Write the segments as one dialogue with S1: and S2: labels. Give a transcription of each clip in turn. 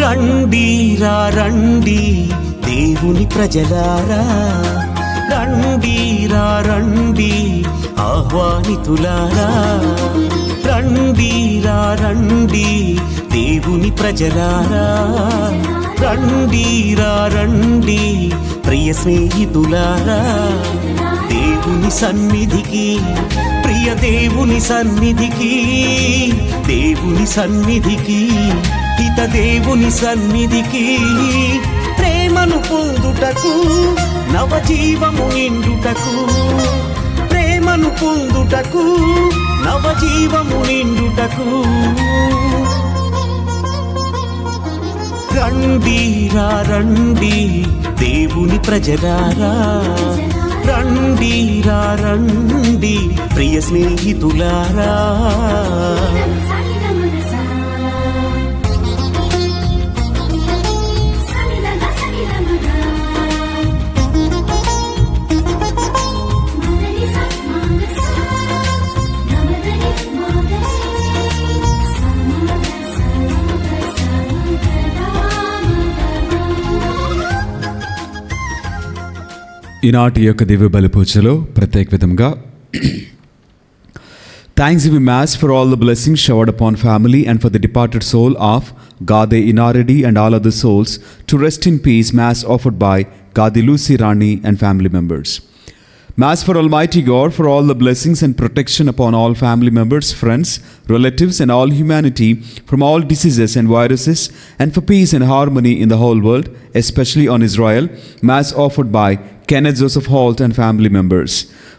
S1: రండి రండి దేవుని ప్రజలారా, రండి రండి ఆహ్వానితులారా, రండి రండి దేవుని ప్రజలారా, రండి రండి ప్రియ స్నేహితులారా, దేవుని సన్నిధికి, ప్రియ దేవుని సన్నిధికి, దేవుని సన్నిధికి, హిత దేవుని సన్నిధికి, ప్రేమను పొందుటకు, నవజీవము నిండుటకు, ప్రేమను పొందుటకు, నవజీవము నిండుటకు, రండి రండి దేవుని ప్రజలారా, రండి రండి ప్రియ స్నేహితులారా.
S2: ఈనాటి యొక్క దివ్య బలి పూజలో ప్రత్యేక విధంగా Thanksgiving Mass for all the blessings showered upon family and for the departed soul of Gade Inaredi and all other souls to rest in peace. Mass offered by Gade Lucy Rani and family members. Mass for Almighty God for all the blessings and protection upon all family members, friends, relatives and all humanity from all diseases and viruses, and for peace and harmony in the whole world, especially on Israel. Mass offered by Kenneth Joseph Holt and family members.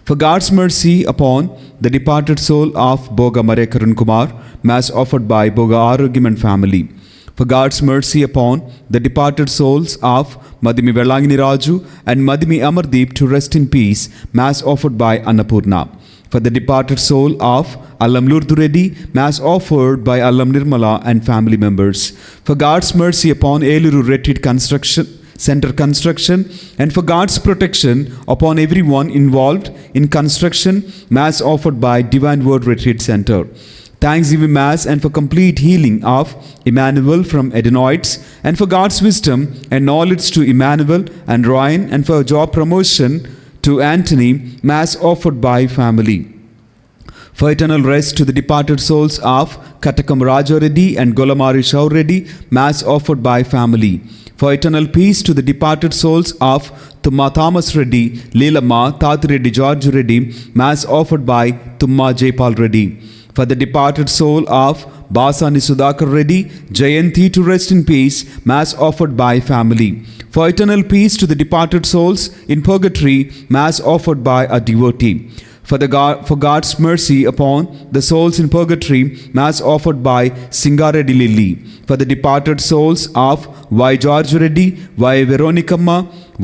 S2: For God's mercy upon the departed soul of Boga Maria Karun Kumar. Mass offered by Boga Arogyam and family. For God's mercy upon the departed souls of Madhimi Velangini Raju and Madhimi Amardeep to rest in peace. Mass offered by Annapurna. For the departed soul of Allam Lurdu Reddy. Mass offered by Allam Nirmala and family members. For God's mercy upon Eluru Retreat Center construction and for God's protection upon everyone involved in construction. Mass offered by Divine Word Retreat Center. Thanksgiving Mass and for complete healing of Emmanuel from adenoids, and for God's wisdom and knowledge to Emmanuel and Ryan, and for job promotion to Anthony. Mass offered by family. For eternal rest to the departed souls of Katakam Raja Reddy and Golamari Shaw Reddy. Mass offered by family. For eternal peace to the departed souls of Tumma Thomas Reddy, Leelamma, Tati Reddy, George Reddy. Mass offered by Tumma Jaypal Reddy. For the departed soul of Basani Sudhakar Reddy, Jayanti to rest in peace. Mass offered by family. For eternal peace to the departed souls in purgatory. Mass offered by a devotee. For God's mercy upon the souls in purgatory. Mass offered by Singareddy Lily. For the departed souls of Y. George Reddy, Y. Veronicamma,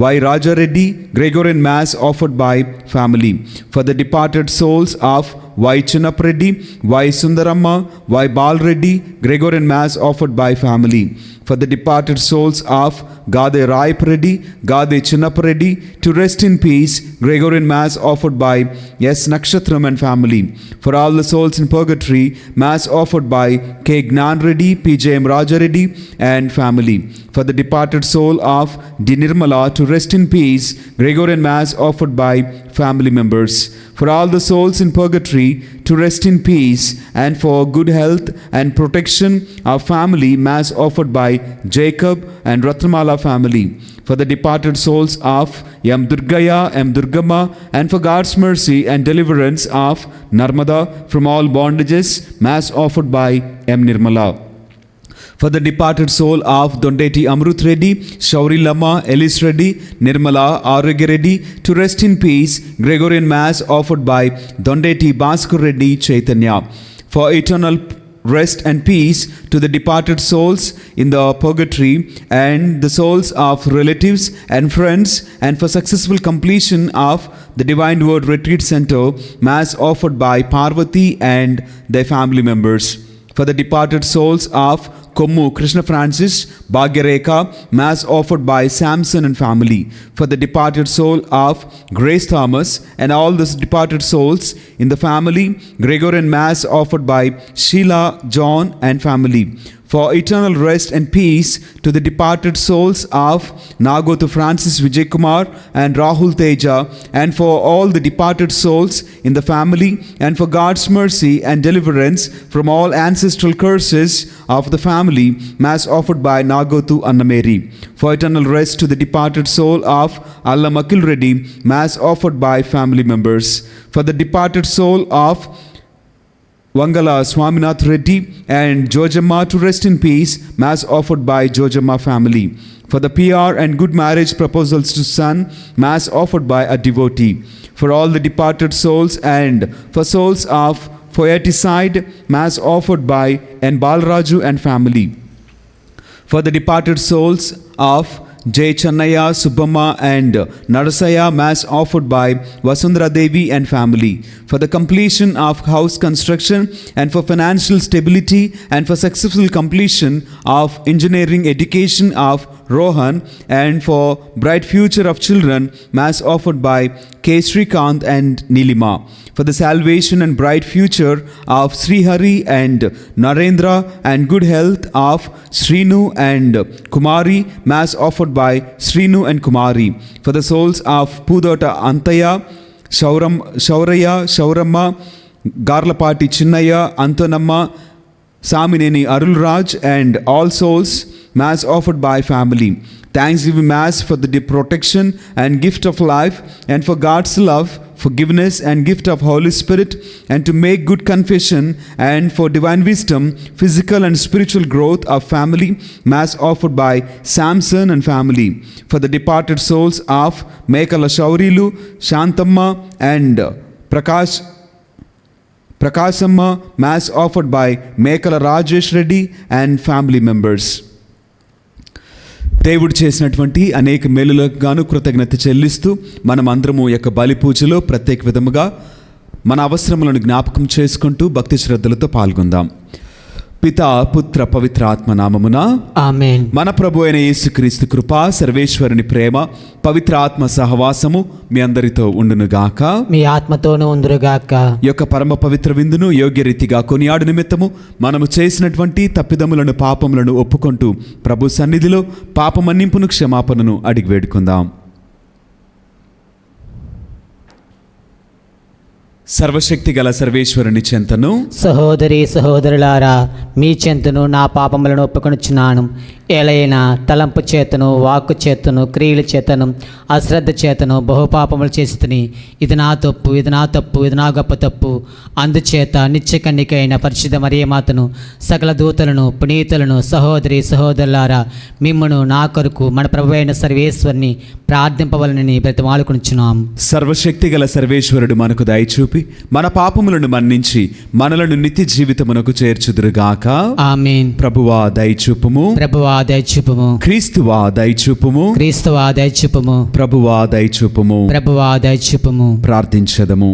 S2: Y. Raja Reddy, Gregorian. Mass offered by family. For the departed souls of Y. Chinnap Reddy, Y. Sundaramma, Y. Bal Reddy, Gregorian. Mass offered by family. For the departed souls of Gade Raip Reddy, Gade Chinnap Reddy to rest in peace. Gregorian. Mass offered by S. Nakshatram and family. For all the souls in purgatory. Mass offered by K. Gnan Reddy, P.J.M. Raja Reddy and family. For the departed soul of D. Nirmala to rest in peace. Gregorian. Mass offered by family members. For all the souls in purgatory to rest in peace and for good health and protection of family. Mass offered by Jacob and Ratnamala family. For the departed souls of M. Durgaya, M. Durgamma, and for God's mercy and deliverance of Narmada from all bondages. Mass offered by M. Nirmala. For the departed soul of Dondeti Amrut Reddy, Shauri Lama, Elis Reddy, Nirmala, Arogya Reddy to rest in peace. Gregorian. Mass offered by Dondeti Bhaskar Reddy Chaitanya. For eternal rest and peace to the departed souls in the purgatory and the souls of relatives and friends, and for successful completion of the Divine Word Retreat Center Mass offered by Parvati and their family members. For the departed souls of Kommu Krishna Francis Bhagyareka, Mass offered by Samson and family. For the departed soul of Grace Thomas and all the departed souls in the family, Gregorian Mass offered by Sheila, John and family. For eternal rest and peace to the departed souls of Nagotu Francis Vijay Kumar and Rahul Teja, and for all the departed souls in the family, and for God's mercy and deliverance from all ancestral curses of the family, Mass offered by Nagotu Annameri. For eternal rest to the departed soul of Allah Makil Reddy, Mass offered by family members. For the departed soul of Vangala Swaminath Reddy and Jojamma to rest in peace, Mass offered by Jojamma family. For the PR and good marriage proposals to son, Mass offered by a devotee. For all the departed souls and for souls of Foyaticide, Mass offered by N. Balraju and family. For the departed souls of Jay Channaya, Subbamma and Narasaya, Mass offered by Vasundhara Devi and family. For the completion of house construction and for financial stability and for successful completion of engineering education of Rohan and for bright future of children, Mass offered by K. Srikant and Nilima. For the salvation and bright future of Srihari and Narendra and good health of Srinu and Kumari, Mass offered by Srinu and Kumari. For the souls of Pudota Antaya, Shauraya, Shauramma, Garlapati Chinnaya, Antonamma, Samineni Arulraj and all souls, Mass offered by family. Thanksgiving Mass for the protection and gift of life, and for God's love, forgiveness and gift of Holy Spirit, and to make good confession, and for divine wisdom, physical and spiritual growth of family, Mass offered by Samson and family. For the departed souls of Mekala Shaurilu, Shantamma and Prakasamma, Mass offered by Mekala Rajesh Reddy and family members. దేవుడు చేసినటువంటి అనేక మేలులకు గాను కృతజ్ఞత చెల్లిస్తూ మనమందరము యొక్క బలి పూజలో ప్రత్యేక విధముగా మన అవసరములను జ్ఞాపకం చేసుకుంటూ భక్తి శ్రద్ధలతో పాల్గొందాం. పితా పుత్ర పవిత్ర ఆత్మ నామమున
S3: ఆమేన్.
S2: మన ప్రభు అయిన యేసుక్రీస్తు కృప, సర్వేశ్వరుని ప్రేమ, పవిత్ర ఆత్మ సహవాసము మీ అందరితో ఉండునుగాక.
S3: మీ ఆత్మతోనూ ఉందురుగాక.
S2: ఈ యొక్క పరమ పవిత్ర విందును యోగ్య రీతిగా కొనియాడు నిమిత్తము మనము చేసినటువంటి తప్పిదములను, పాపములను ఒప్పుకుంటూ ప్రభు సన్నిధిలో పాప మన్నింపును, క్షమాపణను అడిగి వేడుకుందాం. సర్వశక్తి గల సర్వేశ్వరుని చెంతను,
S3: సహోదరి సహోదరులారా, మీ చెంతను నా పాపములను ఒప్పుకొనుచున్నాను. ఏలైనా తలంపు చేతను, వాక్కు చేతను, క్రియల చేతను, అశ్రద్ధ చేతను బహుపాపములు చేస్తుని. ఇది నా తప్పు, ఇది నా తప్పు, ఇది నా గొప్ప తప్పు. అందుచేత నిత్య కన్నికైన పరిశుద్ధ మరియమాతను, సకల దూతలను, పునీతులను, సహోదరి సహోదరులారా, మిమ్మును నా కొరకు మన ప్రభువైన సర్వేశ్వరుని ప్రార్థింపవలనని బ్రతిమాలుకొనుచున్నాం.
S2: సర్వశక్తి గల సర్వేశ్వరుడు మనకు దయచూపి మన పాపములను మన్నించి మనలను నిత్య జీవితమునకు చేర్చుదురుగాక.
S3: ఆమేన్.
S2: ప్రభువా దయచూపుము,
S3: ప్రభువా దయచూపుము.
S2: క్రీస్తువా దయచూపుము,
S3: క్రీస్తువా దయచూపుము.
S2: ప్రభువా దయచూపుము.
S3: ప్రభువా దయచూపుము.
S2: ప్రార్థించదము.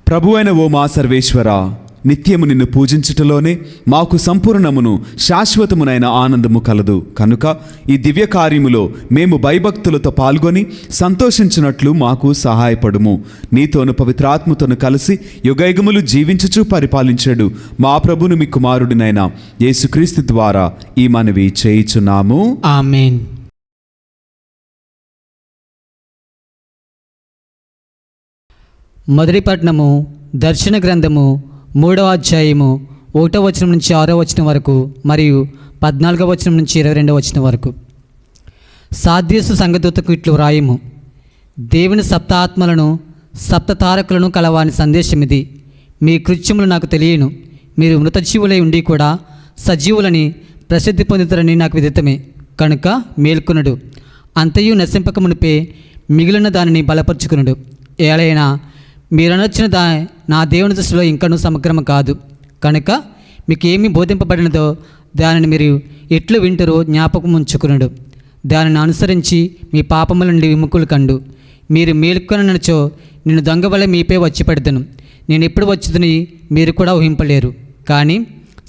S2: ప్రభువైన ఓ మా సర్వేశ్వర, నిత్యము నిన్ను పూజించుటలోనే మాకు సంపూర్ణమును శాశ్వతమునైన ఆనందము కలదు కనుక ఈ దివ్య కార్యములో మేము భయభక్తులతో పాల్గొని సంతోషించినట్లు మాకు సహాయపడుము. నీతోను పవిత్రాత్మతోను కలిసి యుగయుగములు జీవించుచు పరిపాలించాడు మా ప్రభును మీ కుమారుడినైన యేసుక్రీస్తు ద్వారా ఈ మనవి చేయుచున్నాము.
S3: ఆమేన్. మొదటి పట్టణము దర్శన గ్రంథము 3వ అధ్యాయము 1వ వచనం నుంచి 6వ వచనం వరకు మరియు 14వ వచనం నుంచి 22వ వచనం వరకు. సాధ్యసు సంగదూతకు ఇట్లు వ్రాయము. దేవుని సప్తాత్మలను సప్తతారకులను కలవాని సందేశం ఇది. మీ కృత్యములు నాకు తెలియను. మీరు మృతజీవులై ఉండి కూడా సజీవులని ప్రసిద్ధి పొందుతారని నాకు విదితమే. కనుక మేల్కొనుడు. అంతయు నశింపకమునిపే మిగిలిన దానిని బలపరుచుకునుడు. ఏలైనా మీరనొచ్చిన నా దేవుని దృష్టిలో ఇంకనూ సమగ్రము కాదు. కనుక మీకు ఏమి బోధింపబడినదో దానిని మీరు ఎట్లు వింటారో జ్ఞాపకం ఉంచుకునుడు. దానిని అనుసరించి మీ పాపముల నుండి విముఖులు కండు. మీరు మేలుకొనచో నేను దొంగ వలె మీపై వచ్చి పడుతును. నేను ఎప్పుడు వచ్చుదని మీరు కూడా ఊహింపలేరు. కానీ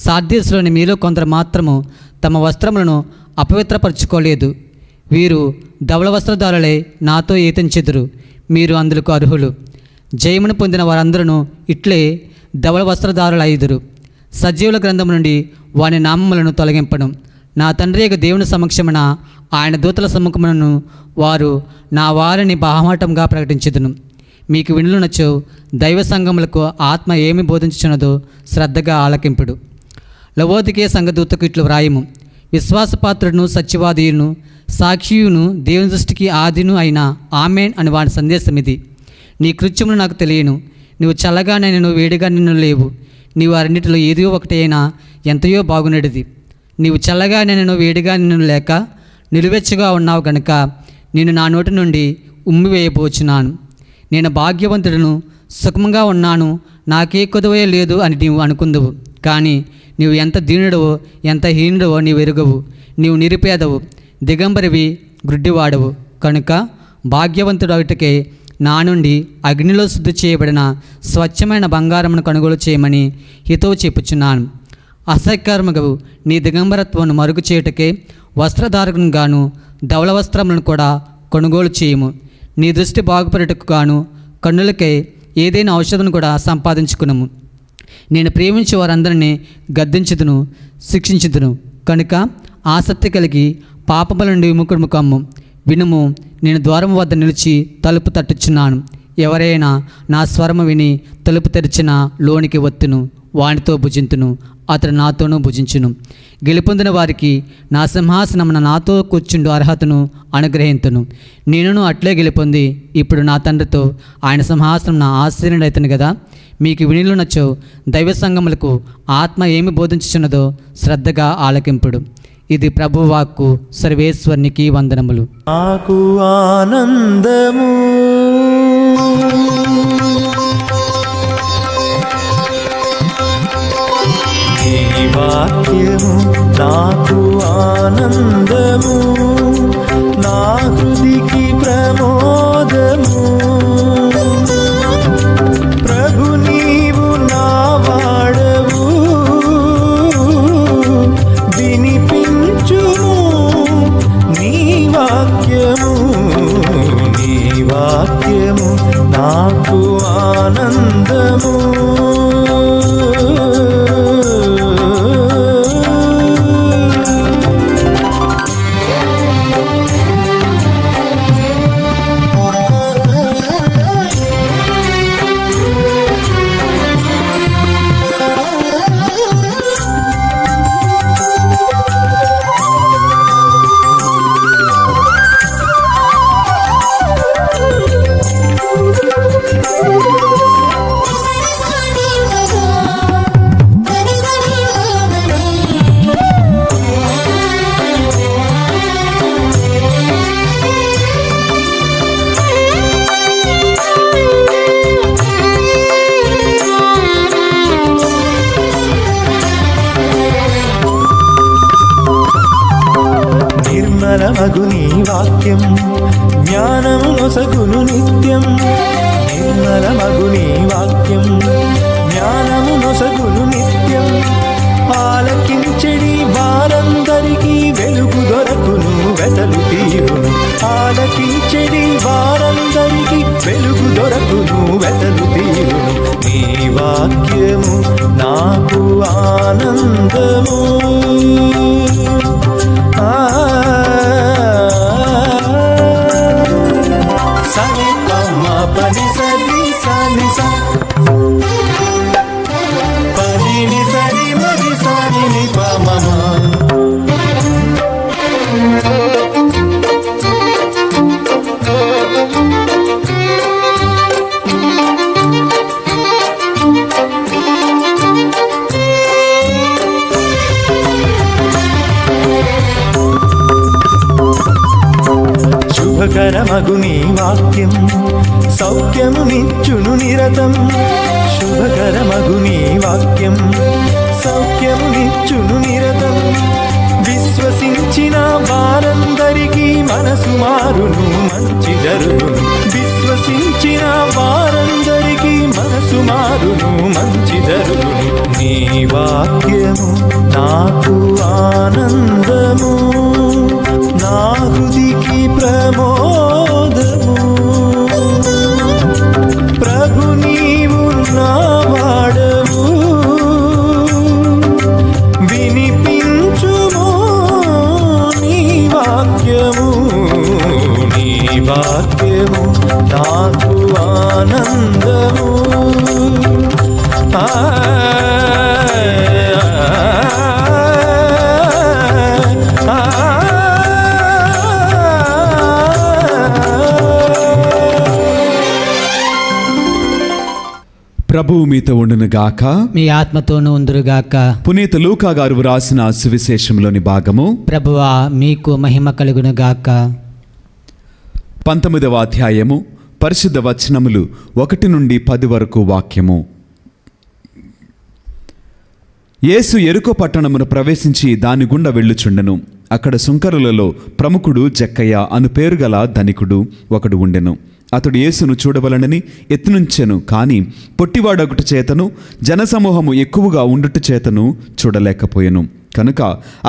S3: సార్దీసులోని మీలో కొందరు మాత్రము తమ వస్త్రములను అపవిత్రపరచుకోలేదు. వీరు ధవళ వస్త్రధారులై నాతో ఏతించెదరు. మీరు అందులకు అర్హులు. జయమును పొందిన వారందరూ ఇట్లే ధవళ వస్త్రధారులైదురు. సజీవుల గ్రంథం నుండి వాని నామములను తొలగింపడం. నా తండ్రి యొక్క దేవుని సమక్షమున ఆయన దూతల సమ్ముఖమును వారు నా వారిని బాహమాటంగా ప్రకటించుదును. మీకు వినులునచో దైవ సంఘములకు ఆత్మ ఏమి బోధించుచున్నదో శ్రద్ధగా ఆలకింపుడు. లవోదికే సంఘదూతకు ఇట్లు వ్రాయము. విశ్వాసపాత్రుడును సత్యవాదియును సాక్షియును దేవుని దృష్టికి ఆదిను అయిన ఆమెన్ అని వాడి సందేశం ఇది. నీ కృత్యమును నాకు తెలియను. నువ్వు చల్లగానే నేను వేడిగా నిన్ను లేవు. నీవు అన్నిటిలో ఏదో ఒకటి అయినా ఎంతయో బాగునేది. నీవు చల్లగానే నేను వేడిగా నిన్ను లేక నిలువెచ్చగా ఉన్నావు గనుక నేను నా నోటి నుండి ఉమ్మివేయబోచున్నాను. నేను భాగ్యవంతుడును, సుఖంగా ఉన్నాను, నాకే కొదువే లేదు అని నీవు అనుకుందువు. కానీ నీవు ఎంత దీనుడవో ఎంత హీనుడవో నీవు ఎరుగవు. నీవు నిరుపేదవు, దిగంబరివి, గ్రుడ్డివాడవు. కనుక భాగ్యవంతుడు ఒకటికే నా నుండి అగ్నిలో శుద్ధి చేయబడిన స్వచ్ఛమైన బంగారమును కొనుగోలు చేయమని హితవు చెప్పుచున్నాను. అసహ్యకరముగవు నీ దిగంబరత్వమును మరుగు చేయుటకే వస్త్రధారకును గాను ధవళ వస్త్రములను కూడా కొనుగోలు చేయము. నీ దృష్టి బాగుపడుటకు గాను కన్నులకై ఏదైనా ఔషధం కూడా సంపాదించుకునము. నేను ప్రేమించే వారందరినీ గద్దించుదును, శిక్షించుదును. కనుక ఆసక్తి కలిగి పాపముల నుండి విముఖుడు కమ్ము. వినుము, నేను ద్వారం వద్ద నిలిచి తలుపు తట్టుచున్నాను. ఎవరైనా నా స్వరము విని తలుపు తెరిచిన లోనికి వత్తును, వానితో భుజింతును, అతడు నాతోనూ భుజించును. గెలుపొందిన వారికి నా సింహాసనమున నాతో కూర్చుండు అర్హతను అనుగ్రహింతును. నేనును అట్లే గెలుపొంది ఇప్పుడు నా తండ్రితో ఆయన సింహాసనం నా ఆశ్చర్యుడైతను కదా. మీకు వినులునచో దైవ సంఘములకు ఆత్మ ఏమి బోధించుచున్నదో శ్రద్ధగా ఆలకింపుడు. ఇది ప్రభువాక్కు. సర్వేశ్వరునికి వందనములు.
S4: నాకు ఆనందము నీ వాక్యము, నాకు ఆనందము, నా హృదికి ప్రమోదము. ప్రభు నీవు నా వాడవు, వినిపించుము నీ వాక్యము. నీ వాక్యము నాకు ఆనందము. నిర్మలమగు నీ వాక్యం జ్ఞానము నొసగును నిత్యం. నిర్మలమగు నీ వాక్యం జ్ఞానము నొసగును నిత్యం. ఆలకించెడి వారందరికీ వెలుగు దొరకును, వెతలు తీరును. ఆలకించెడి వారందరికీ వెలుగు దొరకును, వెతలు తీరును. నీ వాక్యము నాకు ఆనందము. సని పమ పని సరి సని స పని సరి మరి సని పమ. శుభకరమగు నీ వాక్యం సౌఖ్యము నిచ్చును నిరతం. శుభకరమగు నీ వాక్యం సౌఖ్యమునిచ్చును నిరతం. విశ్వసించిన వారందరికీ మనసు మారును, మంచి జరుగును. విశ్వసించిన వారందరికీ మనసు మారును, మంచి జరుగును. నీ వాక్యము నాకు ఆనందము, నా హృదికి ప్రమోదము. ప్రభు నీవు నా వాడవు, వినిపించుము నీ వాక్యము. నీ వాక్యము నాకు ఆనందము.
S2: ప్రభువు మీతో ఉండునుగాక.
S3: మీ ఆత్మతోనూ ఉందురుగాక.
S2: పునీత లూకా గారు వ్రాసిన సువిశేషంలోని భాగము.
S3: ప్రభువా మీకు మహిమ కలుగునుగాక.
S2: 19వ అధ్యాయము పరిశుద్ధ వచనములు 1 నుండి 10 వరకు వాక్యము. యేసు యెరికో పట్టణమును ప్రవేశించి దాని గుండా వెళ్ళుచుండెను. అక్కడ సుంకరులలో ప్రముఖుడు జక్కయ్య అను పేరుగల ధనికుడు ఒకడు ఉండెను. అతడు యేసును చూడవలనని ఎత్తునుంచెను, కానీ పొట్టివాడొకటి చేతను జనసమూహము ఎక్కువగా ఉండుట చేతను చూడలేకపోయెను. కనుక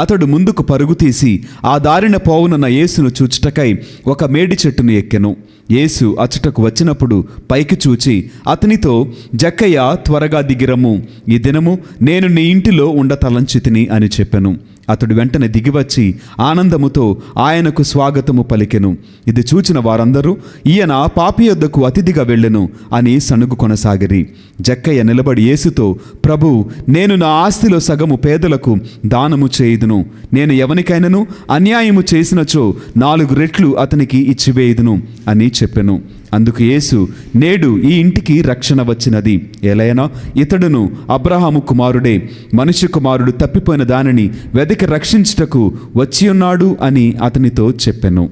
S2: అతడు ముందుకు పరుగు తీసి ఆ దారిన పోవునున్న యేసును చూచుటకై ఒక మేడి చెట్టును ఎక్కెను. యేసు అచ్చటకు వచ్చినప్పుడు పైకి చూచి అతనితో, జక్కయ్య, త్వరగా దిగిరమ్ము, ఈ దినము నేను నీ ఇంటిలో ఉండతలంచితిని అని చెప్పెను. అతడు వెంటనే దిగివచ్చి ఆనందముతో ఆయనకు స్వాగతము పలికెను. ఇది చూచిన వారందరూ, ఈయన పాపి యొద్దకు అతిథిగా వెళ్ళెను అని సణుగు కొనసాగిరి. జక్కయ్య నిలబడి యేసుతో, ప్రభు, నేను నా ఆస్తిలో సగము పేదలకు దానము చేయుదును. నేను ఎవనికైనాను అన్యాయము చేసినచో 4 రెట్లు అతనికి ఇచ్చివేయుదును అని చెప్పెను. అందుకు యేసు, నేడు ఈ ఇంటికి రక్షణ వచ్చినది. ఎలైనా ఇతడును అబ్రహాము కుమారుడే. మనుష్య కుమారుడు తప్పిపోయిన దానిని వెదకి రక్షించుటకు వచ్చియున్నాడు అని అతనితో చెప్పెను.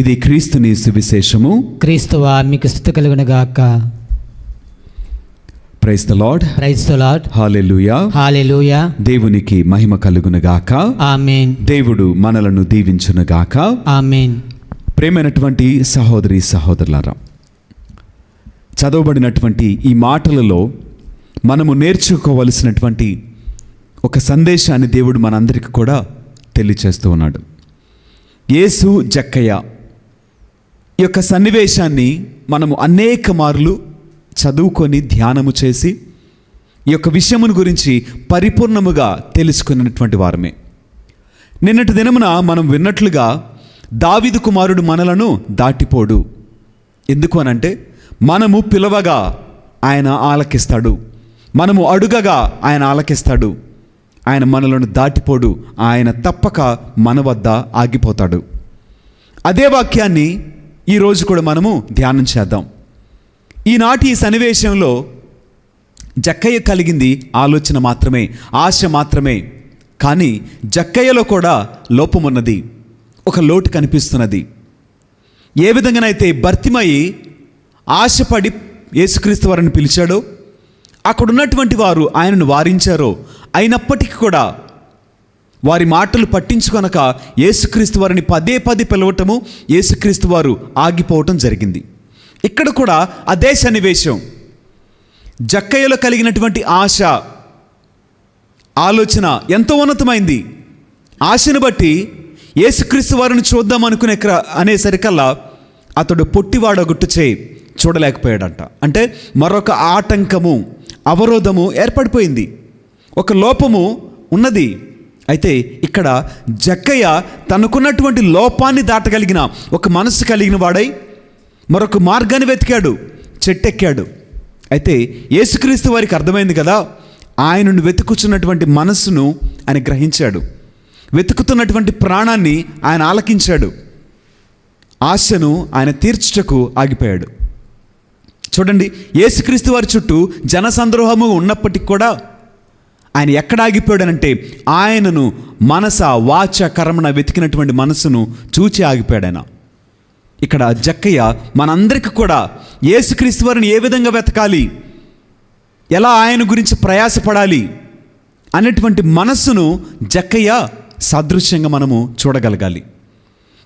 S2: ఇది క్రీస్తుని సువిశేషము.
S3: క్రీస్తువా మీకు స్తుతి కలుగునుగాక.
S2: Praise the Lord.
S3: Praise the Lord.
S2: హల్లెలూయా.
S3: హల్లెలూయా.
S2: దేవునికి మహిమ కలుగునుగాక.
S3: ఆమేన్.
S2: దేవుడు మనలను దీవించునుగాక.
S3: ఆమేన్.
S2: ప్రేమైనటువంటి సహోదరి సహోదరులారా, చదవబడినటువంటి ఈ మాటలలో మనము నేర్చుకోవలసినటువంటి ఒక సందేశాన్ని దేవుడు మనందరికీ కూడా తెలియచేస్తూ ఉన్నాడు. యేసు జక్కయ్య ఈ యొక్క సన్నివేశాన్ని మనము అనేక మార్లు చదువుకొని ధ్యానము చేసి ఈ యొక్క విషయమును గురించి పరిపూర్ణముగా తెలుసుకున్నటువంటి వారమే. నిన్నటి దినమున మనం విన్నట్లుగా దావీదు కుమారుడు మనలను దాటిపోడు. ఎందుకు అనంటే, మనము పిలవగా ఆయన ఆలకిస్తాడు, మనము అడుగగా ఆయన ఆలకిస్తాడు. ఆయన మనలను దాటిపోడు, ఆయన తప్పక మన వద్ద ఆగిపోతాడు. అదే వాక్యాన్ని ఈరోజు కూడా మనము ధ్యానం చేద్దాం. ఈనాటి ఈ సన్నివేశంలో జక్కయ్య కలిగింది ఆలోచన మాత్రమే, ఆశ మాత్రమే. కానీ జక్కయ్యలో కూడా లోపమున్నది, ఒక లోటు కనిపిస్తున్నది. ఏ విధంగానైతే భర్తిమయి ఆశపడి యేసుక్రీస్తు వారిని పిలిచాడో, అక్కడ ఉన్నటువంటి వారు ఆయనను వారించారో, అయినప్పటికీ కూడా వారి మాటలు పట్టించుకొనక యేసుక్రీస్తు వారిని పదే పిలవటము, యేసుక్రీస్తు వారు ఆగిపోవటం జరిగింది. ఇక్కడ కూడా అదే సన్నివేశం. జక్కయ్యలో కలిగినటువంటి ఆశ, ఆలోచన ఎంతో ఉన్నతమైంది. ఆశను బట్టి యేసుక్రీస్తు వారిని చూద్దాం అనేసరికల్లా అతడు పొట్టివాడొకటి చూడలేకపోయాడంట. అంటే మరొక ఆటంకము, అవరోధము ఏర్పడిపోయింది, ఒక లోపము ఉన్నది. అయితే ఇక్కడ జక్కయ్య తనకున్నటువంటి లోపాన్ని దాటగలిగిన ఒక మనసు కలిగిన వాడై మరొక మార్గాన్ని వెతికాడు, చెట్టెక్కాడు. అయితే యేసుక్రీస్తు వారికి అర్థమైంది కదా, ఆయనను వెతుకుచున్నటువంటి మనస్సును ఆయన గ్రహించాడు, వెతుకుతున్నటువంటి ప్రాణాన్ని ఆయన ఆలకించాడు, ఆశను ఆయన తీర్చుటకు ఆగిపోయాడు. చూడండి, యేసుక్రీస్తు వారి చుట్టూ జనసంద్రోహము ఉన్నప్పటికీ కూడా ఆయన ఎక్కడ ఆగిపోయాడనంటే, ఆయనను మనస వాచ కర్మణ వెతికినటువంటి మనసును చూచి ఆగిపోయాడు ఆయన. ఇక్కడ జక్కయ్య మనందరికీ కూడా యేసుక్రీస్తు వారిని ఏ విధంగా వెతకాలి, ఎలా ఆయన గురించి ప్రయాసపడాలి అనేటువంటి మనస్సును జక్కయ్య సాదృశ్యంగా మనము చూడగలగాలి.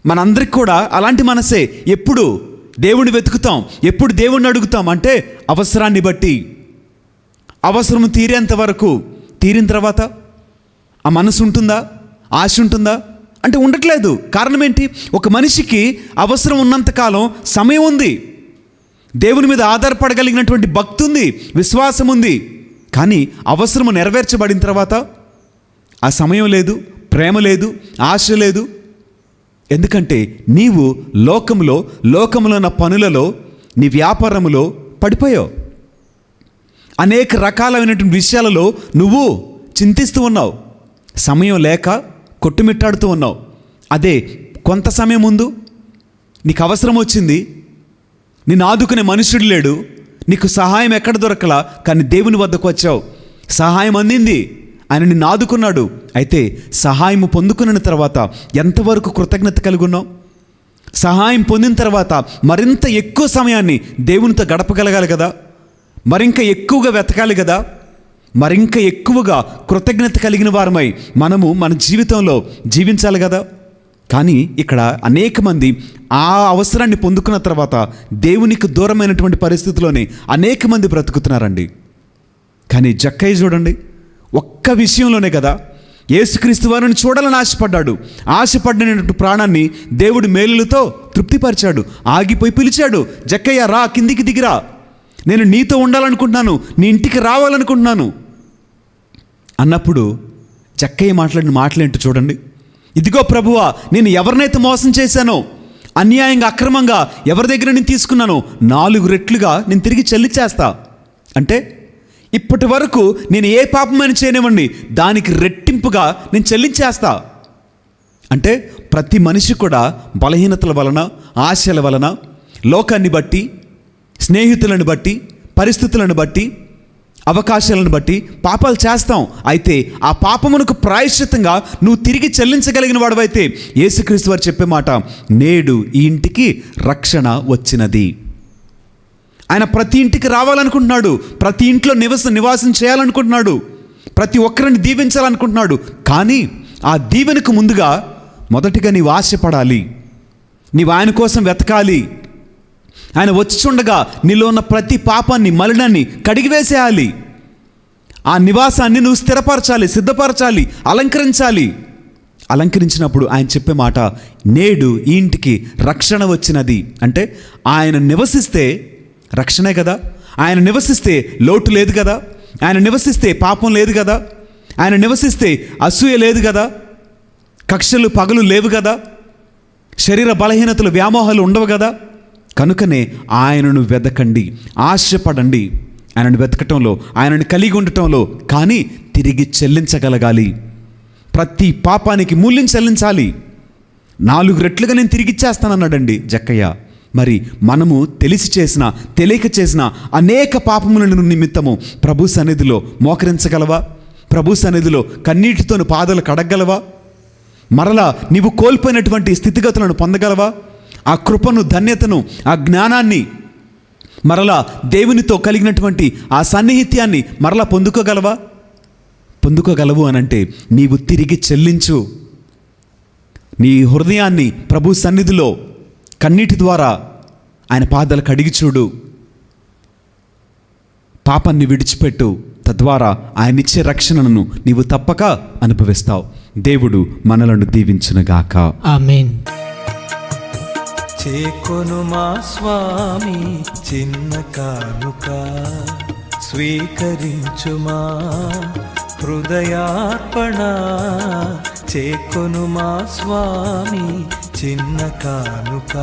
S2: మనందరికి కూడా అలాంటి మనసే. ఎప్పుడు దేవుణ్ణి వెతుకుతాం, ఎప్పుడు దేవుణ్ణి అడుగుతాం అంటే అవసరాన్ని బట్టి. అవసరం తీరేంత వరకు, తీరిన తర్వాత ఆ మనసు ఉంటుందా, ఆశ ఉంటుందా అంటే ఉండట్లేదు. కారణం ఏంటి? ఒక మనిషికి అవసరం ఉన్నంతకాలం సమయం ఉంది, దేవుని మీద ఆధారపడగలిగినటువంటి భక్తి ఉంది, విశ్వాసం ఉంది. కానీ అవసరము నెరవేర్చబడిన తర్వాత ఆ సమయం లేదు, ప్రేమ లేదు, ఆశ లేదు. ఎందుకంటే నీవు లోకములో ఉన్న పనులలో, నీ వ్యాపారములో పడిపోయావు. అనేక రకాలైనటువంటి విషయాలలో నువ్వు చింతిస్తూ ఉన్నావు, సమయం లేక కొట్టుమిట్టాడుతూ ఉన్నావు. అదే కొంత సమయం ముందు నీకు అవసరం వచ్చింది, నిన్ను ఆదుకునే మనుషుడు లేడు, నీకు సహాయం ఎక్కడ దొరకలా, కానీ దేవుని వద్దకు వచ్చావు, సహాయం అందింది, ఆయన నిన్ను ఆదుకున్నాడు. అయితే సహాయం పొందుకున్న తర్వాత ఎంతవరకు కృతజ్ఞత కలిగి ఉన్నావు? సహాయం పొందిన తర్వాత మరింత ఎక్కువ సమయాన్ని దేవునితో గడపగలగాలి కదా, మరింక ఎక్కువగా వెతకాలి కదా, మరింక ఎక్కువగా కృతజ్ఞత కలిగిన వారమై మనము మన జీవితంలో జీవించాలి కదా. కానీ ఇక్కడ అనేక మంది ఆ అవసరాన్ని పొందుకున్న తర్వాత దేవునికి దూరమైనటువంటి పరిస్థితిలోనే అనేక మంది బ్రతుకుతున్నారండి. కానీ జక్కయ్య చూడండి, ఒక్క విషయంలోనే కదా యేసుక్రీస్తు వారిని చూడాలని ఆశపడ్డాడు. ఆశపడినటువంటి ప్రాణాన్ని దేవుడి మేలులతో తృప్తిపరిచాడు. ఆగిపోయి పిలిచాడు, జక్కయ్య రా, కిందికి దిగిరా, నేను నీతో ఉండాలనుకుంటున్నాను, నీ ఇంటికి రావాలనుకుంటున్నాను అన్నప్పుడు జక్కయ్య మాట్లాడిన మాటలేంటో చూడండి. ఇదిగో ప్రభువా, నేను ఎవరినైతే మోసం చేశానో, అన్యాయంగా అక్రమంగా ఎవరి దగ్గర నేను తీసుకున్నానో 4 రెట్లుగా నేను తిరిగి చెల్లించేస్తా. అంటే ఇప్పటి వరకు నేను ఏ పాపమని చేయనివ్వండి, దానికి రెట్టింపుగా నేను చెల్లించేస్తా. అంటే ప్రతి మనిషి కూడా బలహీనతల వలన, ఆశల వలన, లోకాన్ని బట్టి, స్నేహితులను బట్టి, పరిస్థితులను బట్టి, అవకాశాలను బట్టి పాపాలు చేస్తాం. అయితే ఆ పాపమునకు ప్రాయశ్చిత్తంగా నువ్వు తిరిగి చెల్లించగలిగిన వాడవైతే యేసుక్రీస్తు వారు చెప్పే మాట, నేడు ఈ ఇంటికి రక్షణ వచ్చినది. ఆయన ప్రతి ఇంటికి రావాలనుకుంటున్నాడు, ప్రతి ఇంట్లో నివాసం చేయాలనుకుంటున్నాడు, ప్రతి ఒక్కరిని దీవించాలనుకుంటున్నాడు. కానీ ఆ దీవెనకు ముందుగా మొదటిగా నీవు ఆశపడాలి, నీవు ఆయన కోసం వెతకాలి. ఆయన వచ్చి చూడగా నీలో ఉన్న ప్రతి పాపాన్ని, మలినాన్ని కడిగివేసేయాలి. ఆ నివాసాన్ని నువ్వు స్థిరపరచాలి, సిద్ధపరచాలి, అలంకరించాలి. అలంకరించినప్పుడు ఆయన చెప్పే మాట, నేడు ఈ ఇంటికి రక్షణ వచ్చినది. అంటే ఆయన నివసిస్తే రక్షణే కదా, ఆయన నివసిస్తే లోటు లేదు కదా, ఆయన నివసిస్తే పాపం లేదు కదా, ఆయన నివసిస్తే అసూయ లేదు కదా, కక్షలు పగలు లేవు కదా, శరీర బలహీనతలు వ్యామోహాలు ఉండవు కదా. కనుకనే ఆయనను వెతకండి, ఆశపడండి. ఆయనను వెతకటంలో, ఆయనను కలిగి ఉండటంలో, కానీ తిరిగి చెల్లించగలగాలి. ప్రతి పాపానికి మూల్యం చెల్లించాలి. 4 రెట్లుగా నేను తిరిగి ఇచ్చేస్తానన్నాడండి జక్కయ్య. మరి మనము తెలిసి చేసిన, తెలియక చేసిన అనేక పాపములను నిమిత్తము ప్రభు సన్నిధిలో మోకరించగలవా? ప్రభు సన్నిధిలో కన్నీటితోను పాదాలు కడగలవా? మరలా నీవు కోల్పోయినటువంటి స్థితిగతులను పొందగలవా? ఆ కృపను, ధన్యతను, ఆ జ్ఞానాన్ని, మరలా దేవునితో కలిగినటువంటి ఆ సన్నిహిత్యాన్ని మరలా పొందుకోగలవు అనంటే నీవు తిరిగి చెల్లించు. నీ హృదయాన్ని ప్రభు సన్నిధిలో కన్నీటి ద్వారా ఆయన పాదాలు కడిగి చూడు. పాపాన్ని విడిచిపెట్టు. తద్వారా ఆయన ఇచ్చే రక్షణను నీవు తప్పక అనుభవిస్తావు. దేవుడు మనలను దీవించునుగాక.
S3: ఆమేన్.
S4: చేకొను మా స్వామి చిన్న కానుక, స్వీకరించుమా హృదయార్పణ. చేకొను మా స్వామి చిన్న కానుక,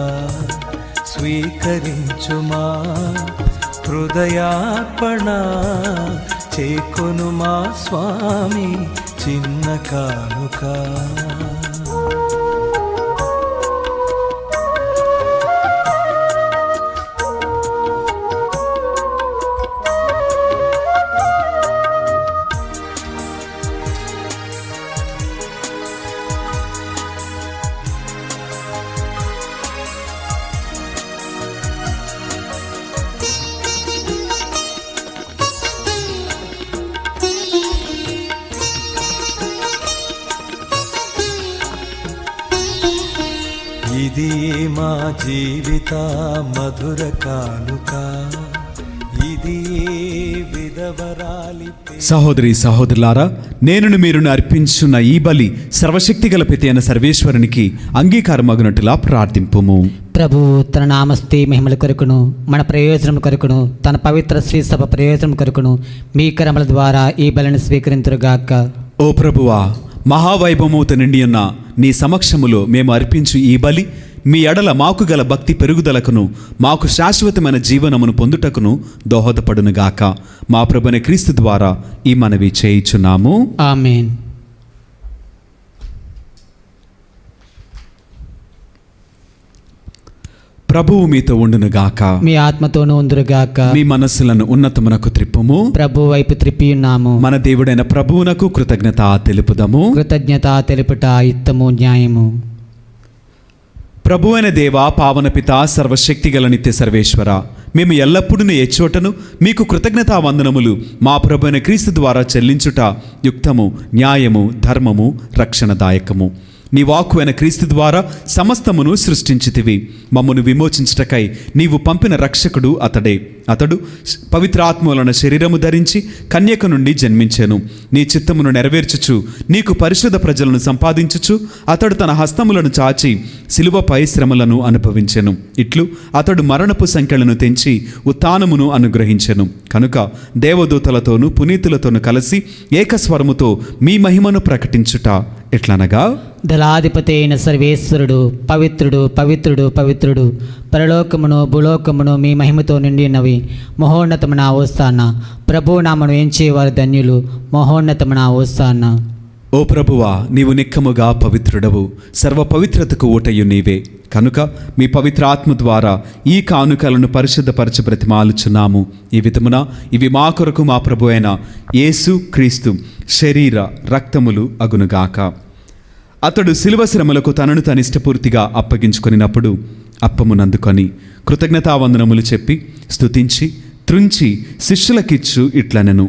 S4: స్వీకరించుమా హృదయార్పణ. చేకొను మా స్వామి చిన్న కానుక. ఇది మా జీవిత మధుర కానుక, ఇది విధవరాలి
S2: సహోదరి సహోదరులారా, నేనును మీరును అర్పించున్న ఈ బలి సర్వశక్తిగల పిత అయిన సర్వేశ్వరునికి అంగీకారమగునట్టులా ప్రార్థింపుము.
S3: ప్రభువు తన నామస్తే మహిమల కొరకును మన ప్రయోజనం కొరకును తన పవిత్ర శ్రీ సభ ప్రయోజనం కొరకును మీ కరముల ద్వారా ఈ బలిని స్వీకరింతురుగాక.
S2: ఓ ప్రభువా, మహావైభవముతో నిండి ఉన్న నీ సమక్షములో మేము అర్పించు ఈ బలి మీ ఎడల మాకు గల భక్తి పెరుగుదలకును మాకు శాశ్వతమైన జీవనమును పొందుటకును దోహదపడునుగాక. మా ప్రభుని క్రీస్తు ద్వారా ఈ మనవి చేయుచున్నాము.
S3: ఆమేన్.
S2: ప్రభువు మీతో ఉండునుగాక.
S3: మీ ఆత్మతోనూ ఉందురుగాక.
S2: మీ మనస్సులను ఉన్నతమునకు త్రిప్పుము.
S3: ప్రభు వైపు త్రిప్పి ఉన్నాము.
S2: మన దేవుడైన ప్రభువునకు కృతజ్ఞత తెలుపుదము.
S3: కృతజ్ఞత తెలుపుట యుక్తము న్యాయము.
S2: ప్రభువైన దేవా, పావన పిత, సర్వశక్తిగల నిత్య సర్వేశ్వర, మేము ఎల్లప్పుడూ ఏ చోటను మీకు కృతజ్ఞతా వందనములు మా ప్రభువైన క్రీస్తు ద్వారా చెల్లించుట యుక్తము, న్యాయము, ధర్మము, రక్షణదాయకము. నీ వాక్కు అయిన క్రీస్తు ద్వారా సమస్తమును సృష్టించితివి. మమ్మను విమోచించుటకై నీవు పంపిన రక్షకుడు అతడే. అతడు పవిత్రాత్మలను శరీరము ధరించి కన్యక నుండి జన్మించెను. నీ చిత్తమును నెరవేర్చుచు నీకు పరిశుద్ధ ప్రజలను సంపాదించుచు అతడు తన హస్తములను చాచి శిలువపై శ్రమలను అనుభవించెను. ఇట్లు అతడు మరణపు సంఖ్యలను తెంచి ఉత్థానమును అనుగ్రహించెను. కనుక దేవదూతలతోనూ పునీతులతోనూ కలిసి ఏకస్వరముతో మీ మహిమను ప్రకటించుట ఎట్లనగా,
S3: దళాధిపతి అయిన సర్వేశ్వరుడు పవిత్రుడు పవిత్రుడు పవిత్రుడు, పరలోకమును భూలోకమును మీ మహిమతో నిండి ఉన్నవి. మహోన్నతమున హోసానా. ప్రభువు నామను ఎంచేవారు ధన్యులు. మహోన్నతమున హోసానా.
S2: ఓ ప్రభువా, నీవు నిక్కముగా పవిత్రుడవు, సర్వ పవిత్రతకు ఊటయు నీవే. కనుక మీ పవిత్ర ఆత్మ ద్వారా ఈ కానుకలను పరిశుద్ధపరచ బ్రతిమాలుచున్నాము. ఈ విధమున ఇవి మా కొరకు మా ప్రభు అయిన యేసు క్రీస్తు శరీర రక్తములు అగునుగాక. అతడు శిలువ శ్రమలకు తనను తనిష్టపూర్తిగా అప్పగించుకొనినప్పుడు అప్పమునందుకొని కృతజ్ఞతావందనములు చెప్పి స్తుతించి త్రుంచి శిష్యులకిచ్చు ఇట్లనెను,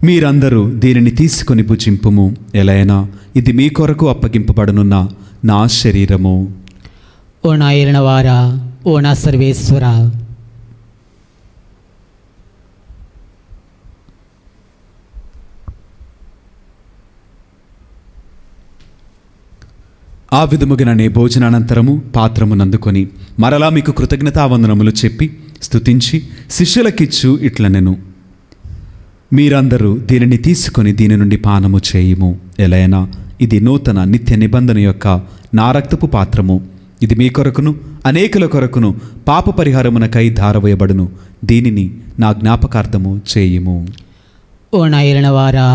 S2: మీరందరూ దీనిని తీసుకొని భుజింపుము. ఎలైనా ఇది మీ కొరకు అప్పగింపబడనున్న నా శరీరము.
S3: ఓ నా ఏలినవారా, ఓ నా సర్వేశ్వర.
S2: ఆ విధముగానే భోజనానంతరము పాత్రమునందుకొని మరలా మీకు కృతజ్ఞతావందనములు చెప్పి స్తుతించి శిష్యులకిచ్చు ఇట్లనెను, మీరందరూ దీనిని తీసుకొని దీని నుండి పానము చేయుము. ఎలైనా ఇది నూతన నిత్య నిబంధన యొక్క నా రక్తపు పాత్రము. ఇది మీ కొరకును అనేకుల కొరకును పాప పరిహారమునకై ధారవేయబడును. దీనిని నా జ్ఞాపకార్థము చేయుము.
S3: ఓ నా ఏలినవారా,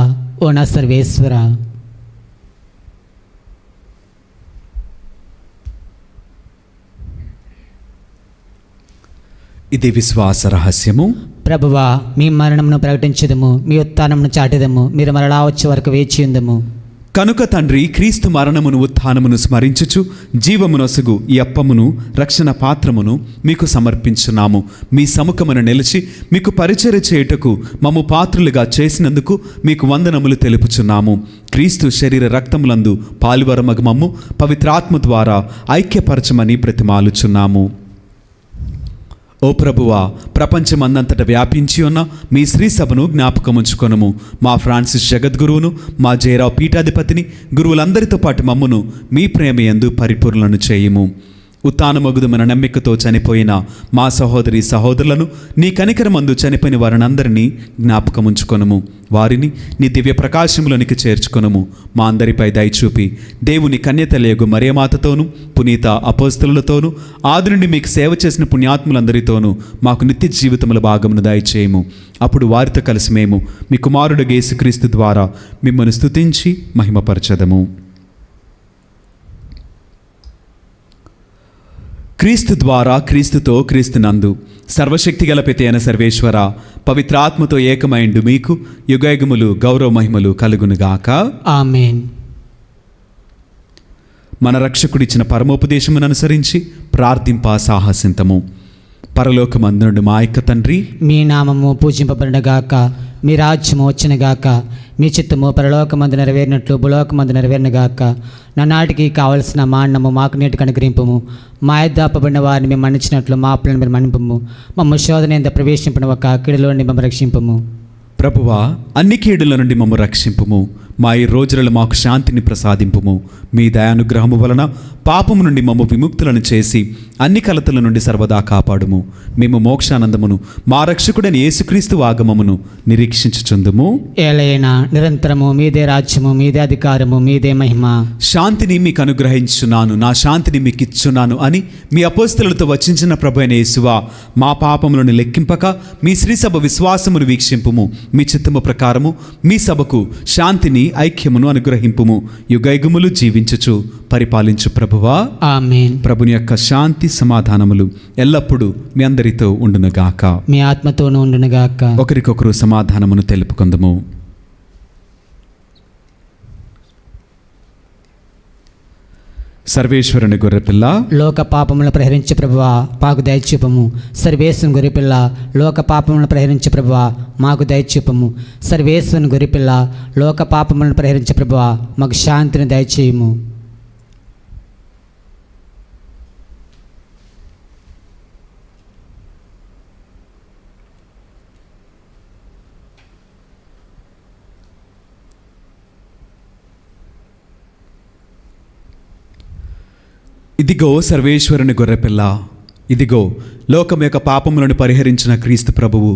S3: ఓ నా సర్వేశ్వర.
S2: ఇది విశ్వాస రహస్యము.
S3: ప్రభువా, మీ మరణమును ప్రకటించదము, మీ ఉత్థానమును చాటెదము. మీరు మరలా వచ్చే వరకు వేచి ఉందము.
S2: కనుక తండ్రి, క్రీస్తు మరణమును ఉత్థానమును స్మరించుచు జీవమునొసగు ఈ అప్పమును రక్షణ పాత్రమును మీకు సమర్పించున్నాము. మీ సముఖమున నిలిచి మీకు పరిచర్య చేయుటకు మమ్ము పాత్రులుగా చేసినందుకు మీకు వందనములు తెలుపుచున్నాము. క్రీస్తు శరీర రక్తములందు పాలువరమగు మమ్ము పవిత్రాత్మ ద్వారా ఐక్యపరచమని బ్రతిమాలుచున్నాము. ఓ ప్రభువా, ప్రపంచమందంతట వ్యాపించి ఉన్న మీ శ్రీ సభను జ్ఞాపకముంచుకొనుము. మా ఫ్రాన్సిస్ జగద్గురువును, మా జయరావు పీఠాధిపతిని, గురువులందరితో పాటు మమ్మును మీ ప్రేమయందు పరిపూర్ణలను చేయుము. ఉత్థానమగుదమైన నమ్మికతో చనిపోయిన మా సహోదరి సహోదరులను, నీ కనికరమందు చనిపోయిన వారినందరినీ జ్ఞాపకముంచుకొనుము. వారిని నీ దివ్య ప్రకాశములోనికి చేర్చుకొనుము. మా అందరిపై దయచూపి దేవుని కన్యతలేగు మరియమాతతోనూ పునీత అపోస్తలులతోనూ ఆది నుండి మీకు సేవ చేసిన పుణ్యాత్ములందరితోనూ మాకు నిత్య జీవితముల భాగమును దయచేయము. అప్పుడు వారితో కలిసి మేము మీ కుమారుడు యేసుక్రీస్తు ద్వారా మిమ్మల్ని స్తుతించి మహిమపరచదము. క్రీస్తు ద్వారా, క్రీస్తుతో, క్రీస్తునందు సర్వశక్తిగల పిత అయిన సర్వేశ్వర, పవిత్రాత్మతో ఏకమైండు మీకు యుగయుగములు గౌరవ మహిమలు కలుగునుగాక.
S3: ఆమేన్.
S2: మన రక్షకుడిచ్చిన పరమోపదేశమును అనుసరించి ప్రార్థింప సాహసింతము. పరలోకమందునుండు మా యొక్క తండ్రి,
S3: మీ నామము పూజింపబడుగాక. మీ రాజ్యము వచ్చునుగాక, మీ చిత్తము పరలోకమందు నెరవేరినట్లు భూలోకమందు నెరవేరునుగాక. నానాటికి కావలసిన మా అన్నము మాకు నేటికి అనుగ్రహింపము. మా యద్దాపబడిన వారిని మేము మన్నించినట్లు మా అప్పులను మీరు మన్నింపము. మమ్మ శోధన ఎంత ప్రవేశింపని ఒక కీడులో నుండి మమ్మల్ని రక్షింపము.
S2: ప్రభువా, అన్ని కీడుల నుండి మమ్ము రక్షింపుము. మా ఈ రోజులలో మాకు శాంతిని ప్రసాదింపుము. మీ దయానుగ్రహము వలన పాపము నుండి మమ్ము విముక్తులను చేసి అన్ని కలతల నుండి సర్వదా కాపాడుము. మేము మోక్షానందమును మా రక్షకుడైన యేసుక్రీస్తు ఆగమమును నిరీక్షించుచుందుము.
S3: ఏలైనా నిరంతరము మీదే రాజ్యము, మీదే అధికారము, మీదే మహిమ.
S2: శాంతిని మీకు అనుగ్రహించున్నాను, నా శాంతిని మీకు ఇచ్చున్నాను అని మీ అపోస్తలులతో వచించిన ప్రభు అయిన యేసువా, మా పాపములను లెక్కింపక మీ శ్రీసభ విశ్వాసమును వీక్షింపుము. మీ చిత్తము ప్రకారము మీ సభకు శాంతిని ఐక్యమును అనుగ్రహింపుము. యుగయుగములు జీవించుచు పరిపాలించు ప్రభువా,
S3: ఆమేన్.
S2: ప్రభుని యొక్క శాంతి సమాధానములు ఎల్లప్పుడూ మీ అందరితో ఉండునుగాక.
S3: మీ ఆత్మతోనూ ఉండునుగాక.
S2: ఒకరికొకరు సమాధానమును తెలుపుకుందుము. సర్వేశ్వరుని గొర్రెపిల్ల,
S3: లోక పాపములను ప్రహరించే ప్రభువా మాకు దయచూపము. సర్వేశ్వరుని గొర్రెపిల్ల, లోక పాపములను ప్రహరించే ప్రభువా మాకు దయచూపము. సర్వేశ్వరుని గొర్రెపిల్ల, లోక పాపములను ప్రహరించే ప్రభువా మాకు శాంతిని దయచేయము.
S2: ఇదిగో సర్వేశ్వరుని గొర్రెపిల్ల, ఇదిగో లోకం యొక్క పాపములను పరిహరించిన క్రీస్తు ప్రభువు.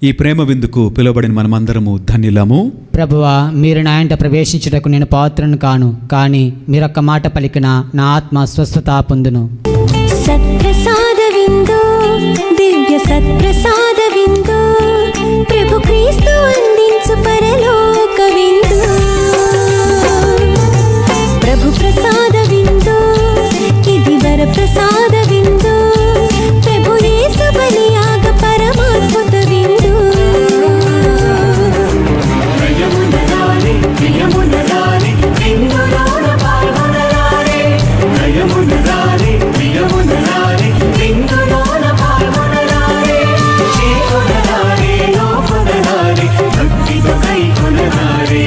S2: ఈ ప్రేమ విందుకు పిలువబడిన మనమందరము ధన్యులము.
S3: ప్రభువా, మీరు నా ఇంట ప్రవేశించుటకు నేను పాత్రను కాను, కానీ మీరొక్క మాట పలికిన నా ఆత్మ స్వస్థత పొందును.
S5: సత్ప్రసాద విందు, దివ్య సత్ప్రసాద విందు, ప్రభు క్రీస్తు అందించు పరలోక విందు. ప్రభు ప్రసాద విందు, ఇది వర ప్రసాద విందు, ప్రభు యేసు బలియాగ పరమాద్భుత విందు.
S4: నయమునరారే ప్రియమునరారే విందులోన పాల్గొనరారే. నయమునరారే ప్రియమునరారే విందులోన పాల్గొనరారే. చేకొనరారే లోకొనరారే భక్తితో కైకొనరారే.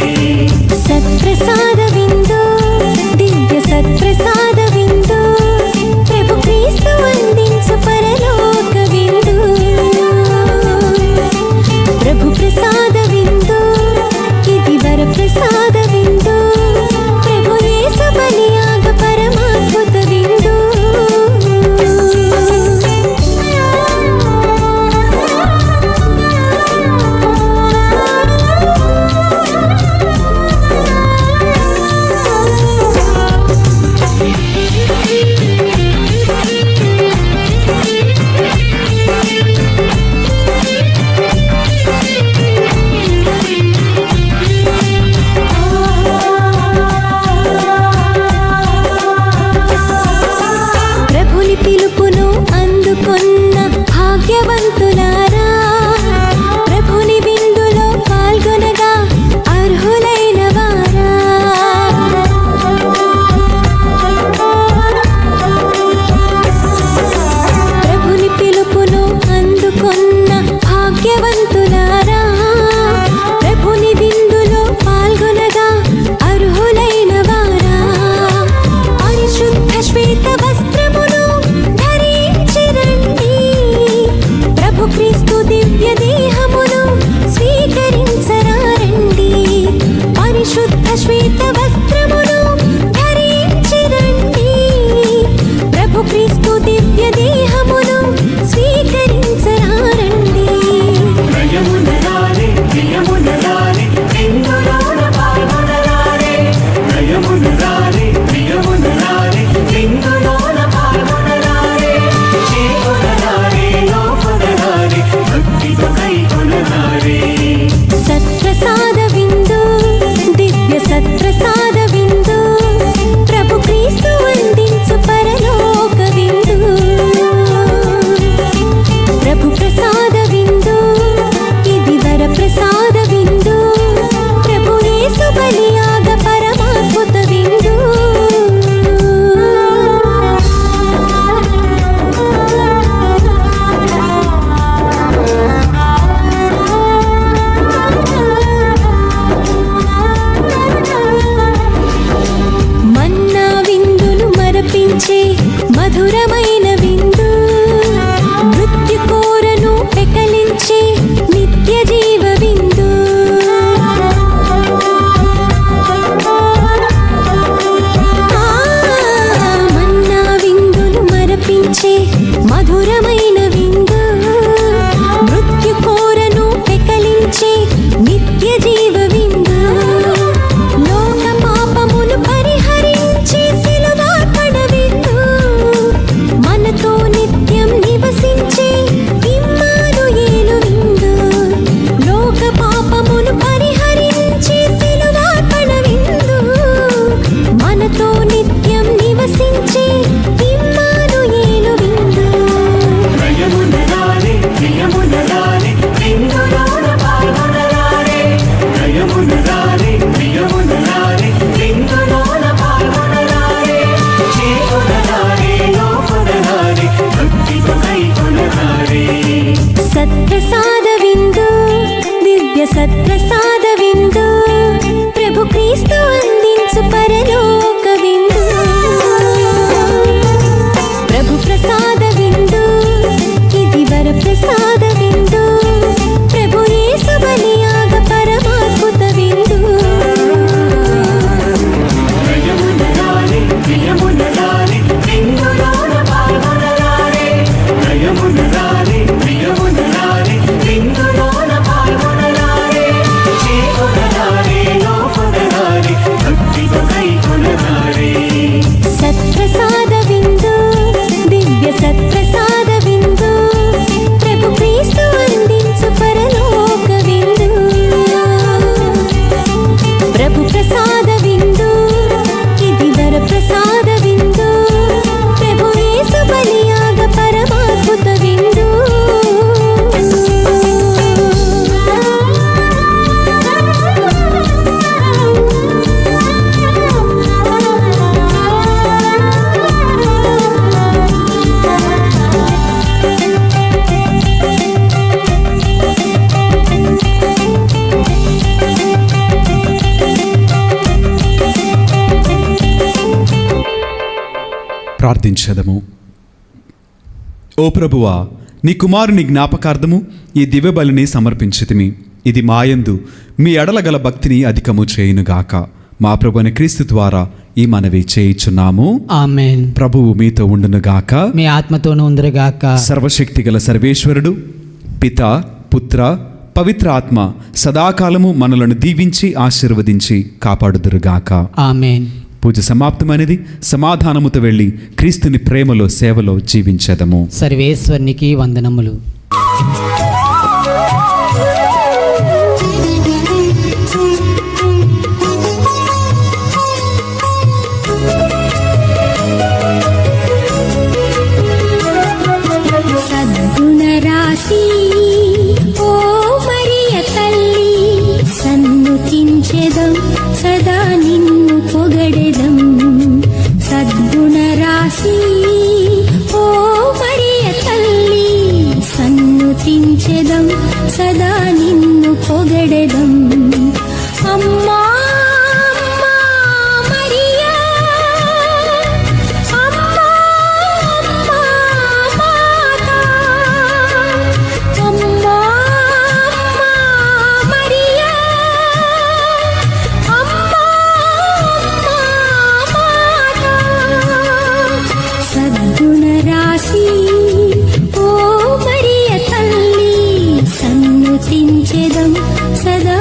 S5: వరప్రసాద విందు ఇది వరప్రసాద విందు ప్రభు యేసు బలియాగ పరమాద్భుత విందు
S2: ప్రార్థించదము. ఓ ప్రభువా, నీ కుమారుని జ్ఞాపకార్థము ఈ దివ్య బలిని సమర్పించితిమి. ఇది మాయందు మీ ఎడల గల భక్తిని అధికము చేయునుగాక. మా ప్రభుని క్రీస్తు ద్వారా ఈ మనవి చేయుచున్నాము.
S3: ఆమేన్.
S2: ప్రభువు మీతో ఉండునుగాక.
S3: మీ ఆత్మతోనూ ఉందరుగాక.
S2: సర్వశక్తి గల సర్వేశ్వరుడు పిత, పుత్ర, పవిత్ర ఆత్మ సదాకాలము మనలను దీవించి ఆశీర్వదించి కాపాడుదురుగాక.
S3: ఆమేన్.
S2: పూజ సమాప్తమైనది. సమాధానముతో వెళ్ళి క్రీస్తుని ప్రేమలో సేవలో జీవించదము.
S3: సర్వేశ్వరునికి వందనములు.
S5: సద్గుణరాశి ఓ మరియ తల్లి సన్నుతించెదం సదా నిన్ను పొగడెదం. సద్గుణరాశి ఓ మరియ తల్లి సన్నుతించెదం సదా నిన్ను పొగడెదం. అమ్మా అమ్మా మరియా, అమ్మా అమ్మా మాతా, అమ్మా అమ్మా మరియా, అమ్మా అమ్మా మాతా. సద్గుణరాశి ఓ మరియ తల్లి సన్నుతించెదం సదా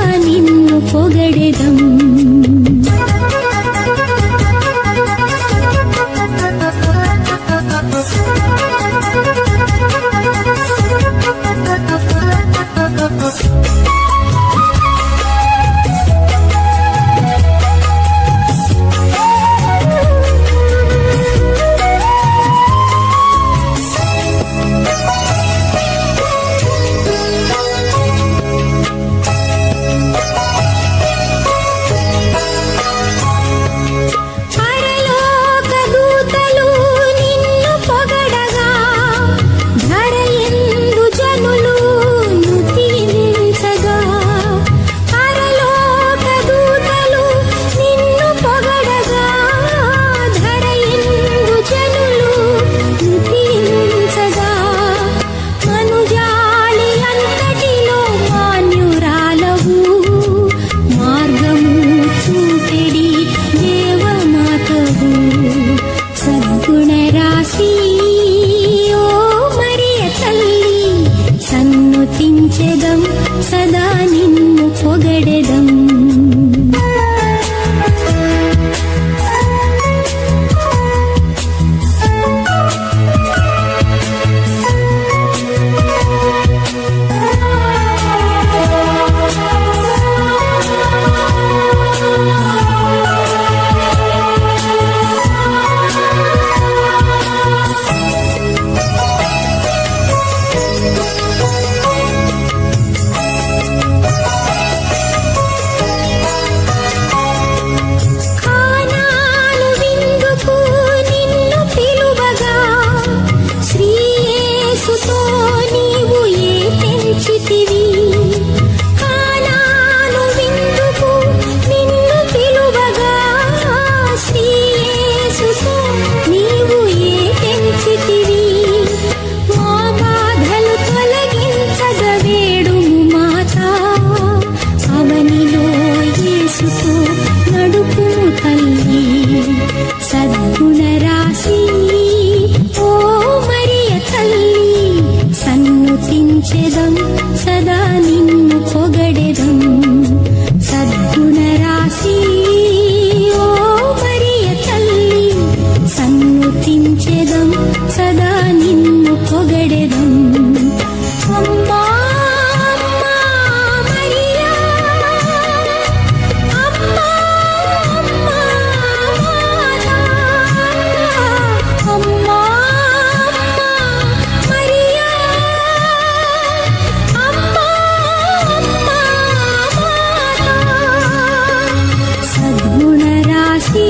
S5: జలరాశి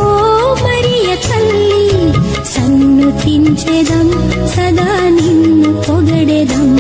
S5: ఓ మరియ తల్లి సన్నుతించెదం సదా నిన్ను పొగడెదం